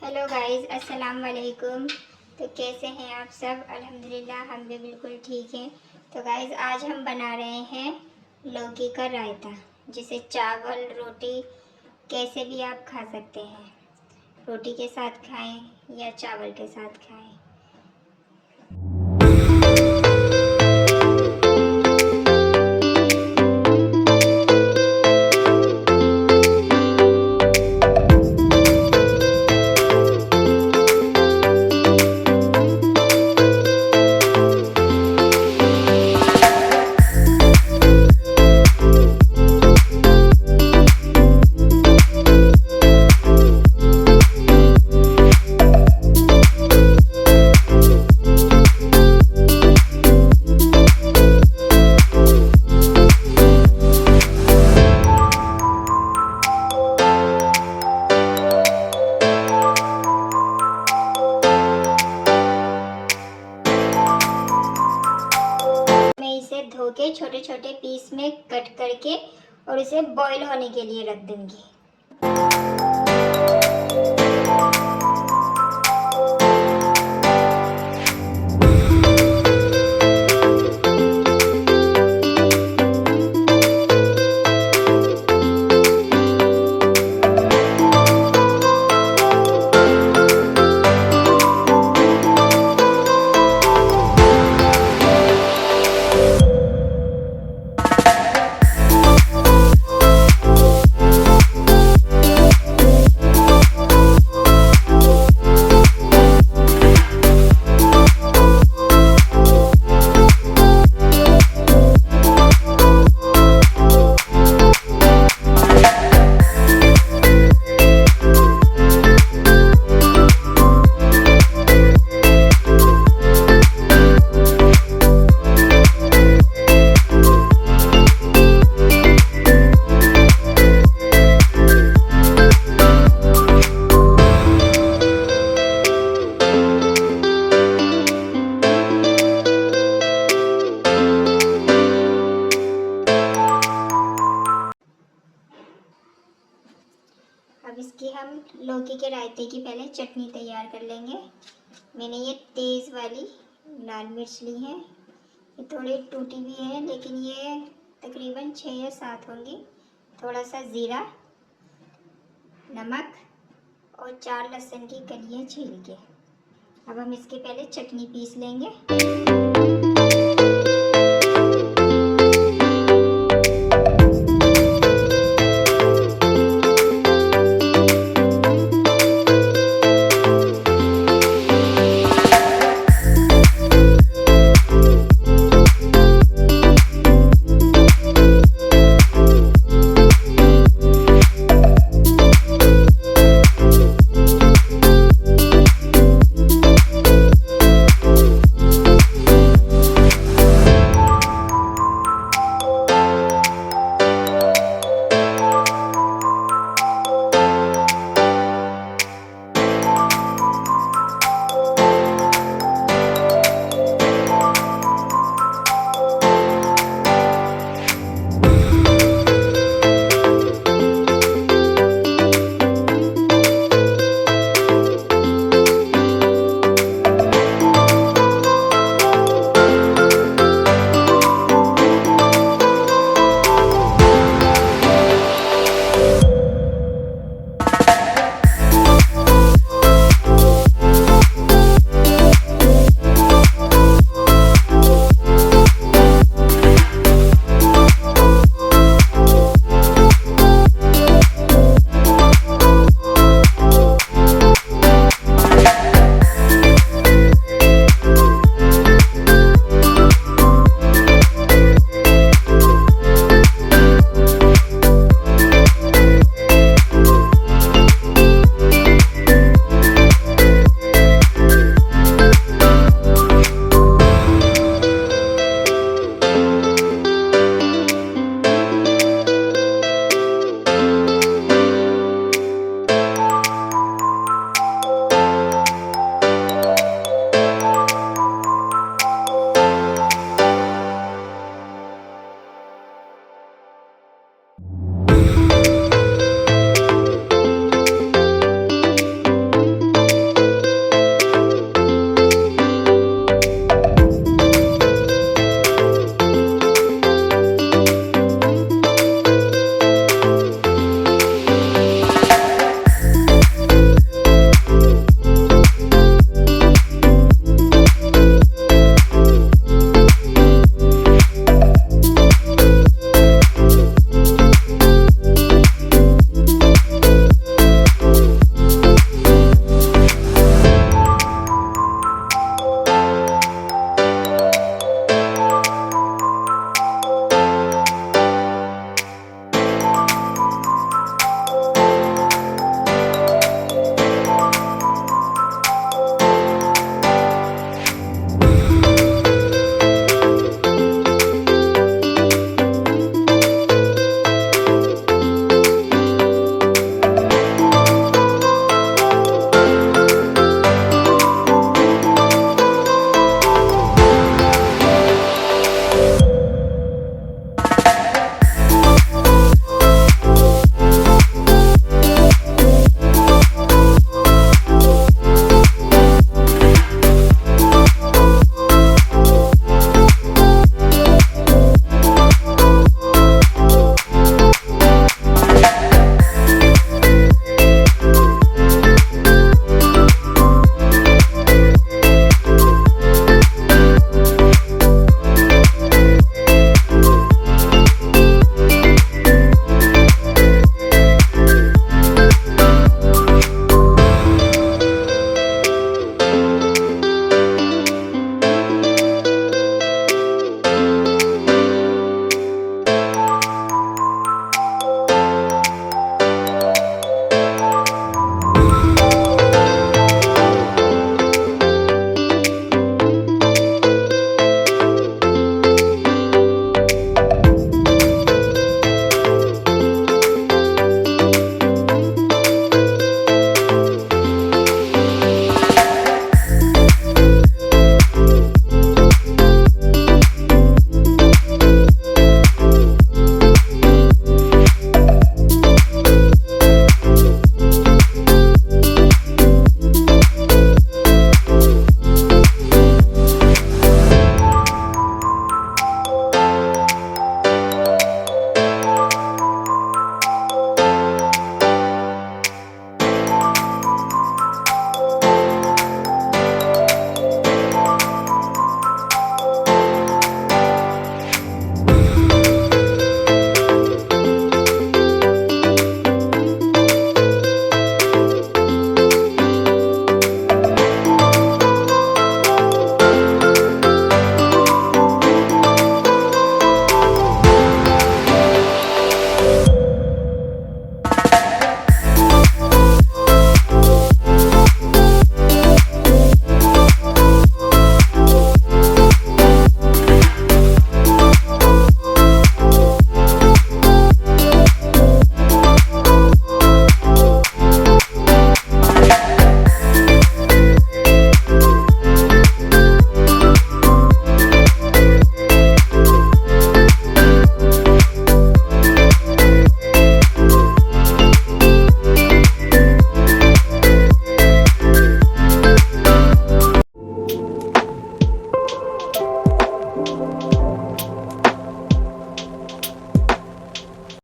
Hello guys, अस्सलाम वालेकुम। तो कैसे हैं आप सब? अल्हम्दुलिल्लाह हम भी बिल्कुल ठीक हैं। तो गाइस आज हम बना रहे हैं लौकी का रायता, जिसे चावल रोटी कैसे भी आप खा सकते हैं। रोटी के साथ खाएं या चावल के साथ खाएं। इसे धो के छोटे छोटे पीस में कट करके और इसे बॉईल होने के लिए रख दूंगी। अब इसकी हम लौकी के रायते की पहले चटनी तैयार कर लेंगे। मैंने ये तेज़ वाली लाल मिर्च ली है। ये थोड़ी टूटी भी है, लेकिन ये तकरीबन 6 या 7 होंगी। थोड़ा सा ज़ीरा, नमक और 4 लहसुन की कलियाँ छील के। अब हम इसके पहले चटनी पीस लेंगे।